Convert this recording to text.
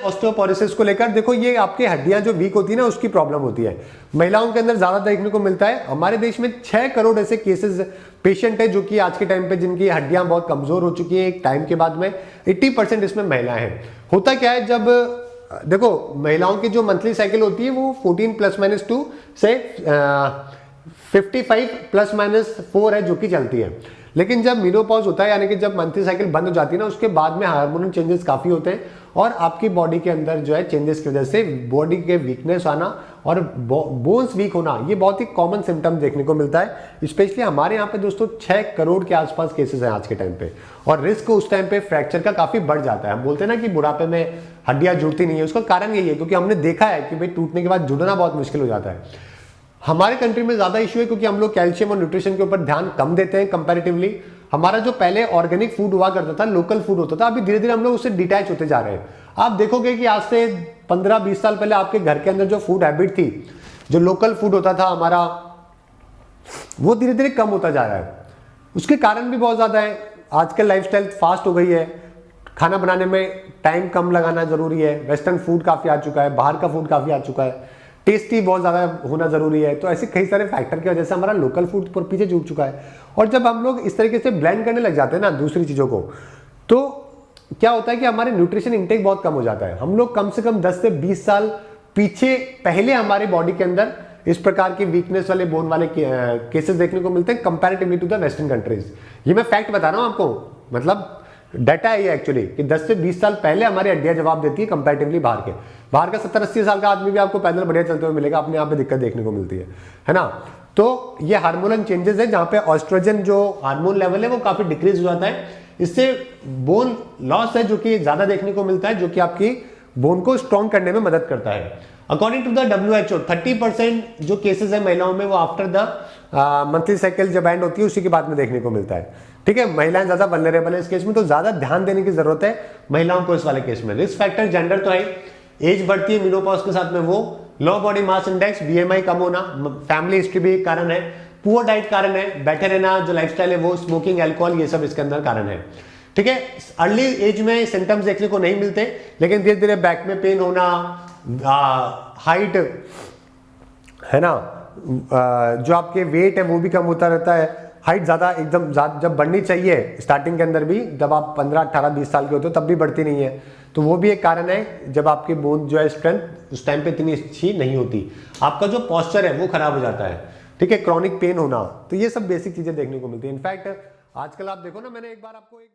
Osteoporosis को लेकर, देखो ये आपकी हड्डियां जो वीक होती है ना उसकी प्रॉब्लम होती है, महिलाओं के अंदर ज्यादा देखने को मिलता है। हमारे देश में 6 करोड़ ऐसे केसेस पेशेंट है जो कि आज के टाइम पे जिनकी हड्डियां बहुत कमजोर हो चुकी हैं एक टाइम के बाद में। 80% इसमें महिलाएं हैं। होता क्या है, जब देखो महिलाओं की जो मंथली साइकिल होती है वो 14 +- 2 से 55 +- 4 है जो कि चलती है। लेकिन जब मेनोपॉज होता है यानी कि जब मंथली साइकिल बंद हो जाती है ना, उसके बाद में हार्मोनल चेंजेस काफी होते हैं और आपकी बॉडी के अंदर जो है चेंजेस की वजह से बॉडी के वीकनेस आना और बोन्स वीक होना, ये बहुत ही कॉमन सिम्टम देखने को मिलता है। स्पेशली हमारे यहाँ पे दोस्तों 6 करोड़ के आसपास केसेस हैं आज के टाइम पे, और रिस्क उस टाइम पे फ्रैक्चर का काफी बढ़ जाता है। हम बोलते हैं ना कि बुढ़ापे में हड्डियां जुड़ती नहीं है, उसका कारण यही है क्योंकि हमने देखा है कि भाई टूटने के बाद जुड़ना बहुत मुश्किल हो जाता है। हमारे कंट्री में ज्यादा इश्यू है क्योंकि हम लोग कैल्शियम और न्यूट्रिशन के ऊपर ध्यान कम देते हैं कंपैरेटिवली। हमारा जो पहले ऑर्गेनिक फूड हुआ करता था, लोकल फूड होता था, अभी धीरे धीरे हम लोग उससे डिटैच होते जा रहे हैं। आप देखोगे कि आज से 15-20 साल पहले आपके घर के अंदर जो फूड हैबिट थी, जो लोकल फूड होता था हमारा, वो धीरे धीरे कम होता जा रहा है। उसके कारण भी बहुत ज्यादा है। आजकल लाइफस्टाइल फास्ट हो गई है, खाना बनाने में टाइम कम लगाना जरूरी है, वेस्टर्न फूड काफी आ चुका है, बाहर का फूड काफी आ चुका है, टेस्टी बहुत ज़्यादा होना ज़रूरी है। तो ऐसे कई सारे फैक्टर की वजह से हमारा लोकल फूड पर पीछे छूट चुका है। और जब हम लोग इस तरीके से ब्लेंड करने लग जाते हैं ना दूसरी चीज़ों को, तो क्या होता है कि हमारे न्यूट्रिशन इंटेक बहुत कम हो जाता है। हम लोग कम से कम 10 से 20 साल पीछे पहले हमारी बॉडी के अंदर इस प्रकार के वीकनेस वाले बोन वाले केसेस देखने को मिलते हैं comparatively to the western countries. ये मैं फैक्ट बता रहा हूँ आपको, मतलब डाटा है ये एक्चुअली कि 10 से 20 साल पहले हमारी हड्डियां जवाब देती है कंपैरेटिवली बाहर का 70-80 साल का आदमी भी आपको पैदल बढ़िया चलते हुए मिलेगा, अपने आप में दिक्कत देखने को मिलती है ना। तो ये हार्मोनल चेंजेस है जहां पे ऑस्ट्रोजन जो हार्मोन लेवल है वो काफी डिक्रीज हो जाता है। इससे बोन लॉस है जो कि ज्यादा देखने को मिलता है, जो कि आपकी बोन को स्ट्रॉन्ग करने में मदद करता है। अकॉर्डिंग टू द WHO 30% जो केसेस है महिलाओं में वो आफ्टर द मंथली साइकिल जब एंड होती है उसी के बाद में देखने को मिलता है। ठीक है, महिलाएं ज्यादा वल्नरेबल है इस केस में, तो ज्यादा ध्यान देने की जरूरत है महिलाओं को इस वाले केस में। रिस्क फैक्टर जेंडर तो है, एज बढ़ती है मेनोपॉज के साथ में, वो लो बॉडी मास इंडेक्स, BMI कम होना, फैमिली हिस्ट्री भी एक कारण है, पुअर डाइट कारण है, बैठे रहना जो लाइफस्टाइल है वो, स्मोकिंग, अल्कोहल, ये सब इसके अंदर कारण है। ठीक है, अर्ली एज में सिम्टम्स देखने को नहीं मिलते, लेकिन धीरे धीरे बैक में पेन होना, हाइट है ना, जो आपके वेट है वो भी कम होता रहता है। हाइट ज्यादा एकदम जब बढ़नी चाहिए स्टार्टिंग के अंदर भी, जब आप 15, 18, 20 साल के होते हो तब भी बढ़ती नहीं है, तो वो भी एक कारण है। जब आपकी बोन जो है स्ट्रेंथ उस टाइम पे इतनी अच्छी नहीं होती, आपका जो पॉस्चर है वो खराब हो जाता है। ठीक है, क्रॉनिक पेन होना, तो ये सब बेसिक चीजें देखने को मिलती है। इनफैक्ट आजकल आप देखो ना, मैंने एक बार आपको एक